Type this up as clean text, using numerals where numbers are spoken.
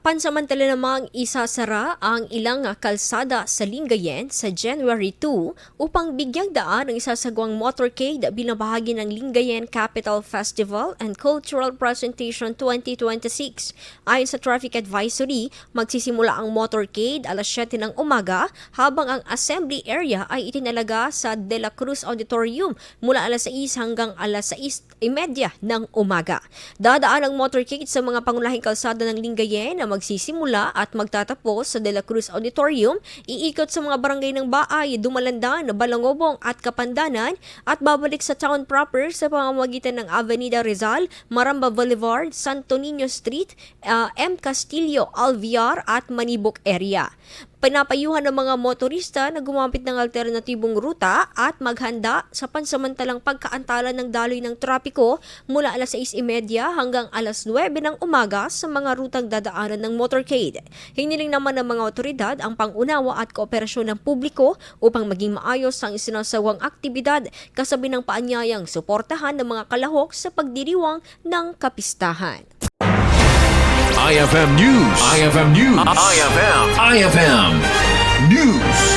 Pansamantala namang isasara ang ilang kalsada sa Lingayen sa January 2 upang bigyang daan ang isasagawang Motorcade bilang bahagi ng Lingayen Capital Festival and Cultural Presentation 2026. Ayon sa Traffic Advisory, magsisimula ang Motorcade alas 7 ng umaga habang ang assembly area ay itinalaga sa De La Cruz Auditorium mula alas 6 hanggang alas 6:30 ng umaga. Dadaan ang Motorcade sa mga pangunahing kalsada ng Lingayen na magsisimula at magtatapos sa De La Cruz Auditorium, iikot sa mga barangay ng Baay, Dumalandan, Balangobong at Kapandanan at babalik sa town proper sa pamamagitan ng Avenida Rizal, Maramba Boulevard, Santo Niño Street, M. Castillo, Alviar at Manibok area. Pinapayuhan ng mga motorista na gumamit ng alternatibong ruta at maghanda sa pansamantalang pagkaantala ng daloy ng trapiko mula alas 6:30 hanggang alas 9 ng umaga sa mga rutang dadaanan ng Motorcade. Hiniling naman ng mga otoridad ang pangunawa at kooperasyon ng publiko upang maging maayos ang isinasawang aktibidad kasabi ng paanyayang suportahan ng mga kalahok sa pagdiriwang ng Kapistahan. IFM News. IFM News. IFM News.